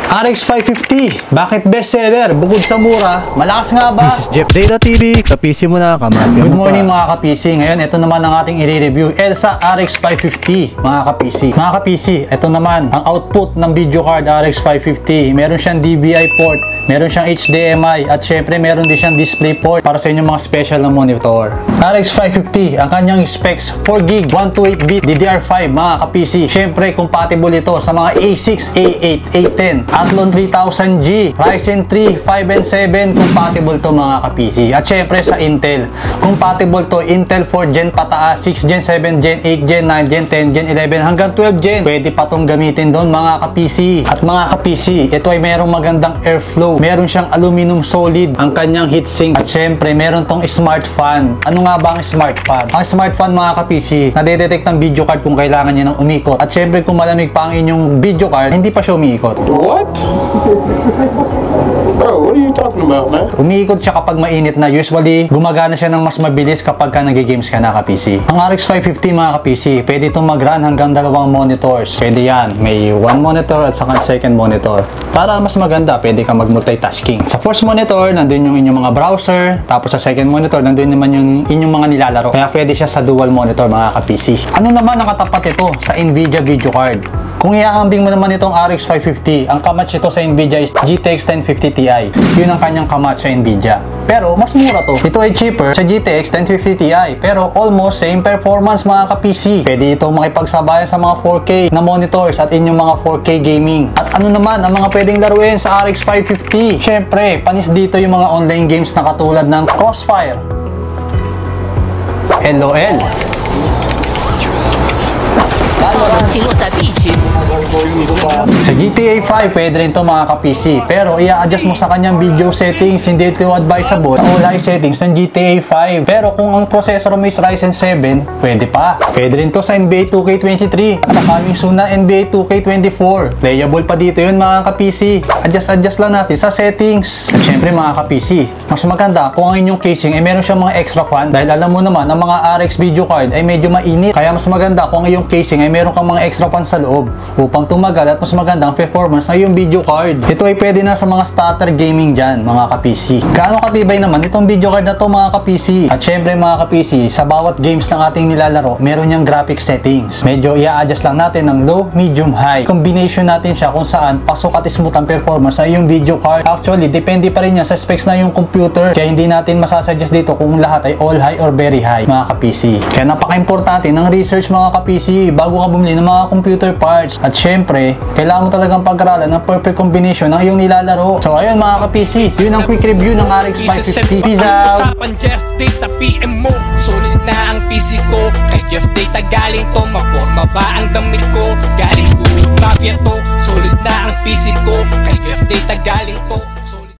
RX 550, bakit bestseller? Bukod sa mura, malakas nga ba? This is Jeff Data TV, ka-PC mo na, kamapyo. Good morning mga ka-PC. Ngayon, ito naman ang ating i-review. Elsa RX 550, mga ka-PC. Mga ka-PC, ito naman ang output ng video card RX 550. Meron siyang DVI port, meron siyang HDMI, at syempre meron din siyang display port para sa inyong mga special na monitor. RX 550, ang kanyang specs, 4GB, 128bit, DDR5, mga ka-PC. Syempre, compatible ito sa mga A6, A8, A10, Athlon 3000G, Ryzen 3, 5 and 7, compatible to mga ka-PC. At syempre sa Intel, compatible to Intel 4 Gen pataas, 6 Gen, 7 Gen, 8 Gen, 9 Gen, 10 Gen, 11 hanggang 12 Gen. Pwede pa tong gamitin doon mga ka-PC. At mga ka-PC, ito ay merong magandang airflow. Meron siyang aluminum solid ang kanyang heatsink. At syempre, meron tong smart fan. Ano nga ba ang smart fan? Ang smart fan mga ka-PC, nadedetect ng video card kung kailangan niya ng umikot. At syempre, kung malamig pa ang inyong video card, hindi pa siya umiikot. What? Bro, what are you talking about, man? Umiikot siya kapag mainit na. Usually, gumagana siya ng mas mabilis kapag ka nag-games ka na ka-PC. Ang RX 550 mga ka-PC, pwede itong mag-run hanggang 2 monitors. Pwede yan. May 1 monitor at saka second monitor. Para mas maganda, pwede ka mag-multitasking. Sa first monitor, nandun yung inyong mga browser. Tapos sa second monitor, nandun naman yung inyong mga nilalaro. Kaya pwede siya sa dual monitor mga ka-PC. Ano naman nakatapat ito sa NVIDIA video card? Kung iaambing mo naman itong RX 550, ang kamatch ito sa NVIDIA is GTX 1050 Ti. Yun ang kanyang kamatch sa NVIDIA. Pero mas mura to. Ito ay cheaper sa GTX 1050 Ti. Pero almost same performance mga ka-PC. Pwede ito makipagsabayan sa mga 4K na monitors at inyong mga 4K gaming. At ano naman ang mga pwedeng laruin sa RX 550? Syempre, panis dito yung mga online games na katulad ng Crossfire, LOL, sa GTA 5, pwede rin ito mga ka-PC. Pero i-adjust mo sa kanyang video settings, hindi ito advisable sa all high settings ng GTA 5. Pero kung ang processor mo is Ryzen 7, pwede pa. Pwede rin to sa NBA 2K23 at sa coming soon na NBA 2K24. Playable pa dito yun mga ka-PC. Adjust lang natin sa settings. At syempre mga ka-PC, mas maganda kung ang inyong casing ay meron siyang mga extra fan, dahil alam mo naman ang mga RX video card ay medyo mainit. Kaya mas maganda kung ang iyong casing ay meron kang mga extra fan sa loob upang tumagal at mas magandang performance na yung video card. Ito ay pwede na sa mga starter gaming dyan mga ka-PC. Gaano katibay naman itong video card na to mga ka-PC. At syempre mga ka-PC, sa bawat games ng ating nilalaro, meron niyang graphic settings. Medyo i-adjust lang natin ng low, medium, high. Combination natin siya kung saan pasok at smooth ang performance na yung video card. Actually, depende pa rin yan sa specs na yung computer. Kaya hindi natin masasuggest dito kung lahat ay all high or very high mga ka-PC. Kaya napaka-importante ng research mga ka-PC bago ka bumili ng mga computer parts. At syempre, kailangan mo talagang pag-aralan ng perfect combination ng iyong nilalaro. So ayun mga ka-PC, yun ang quick review ng RX 550. Peace out! Usapan Jeff Data PM mo, solid na ang PC ko. Kay Jeff Data galing to, maporma ba ang damit ko? Galing Gumit Mafia to, solid na ang PC ko.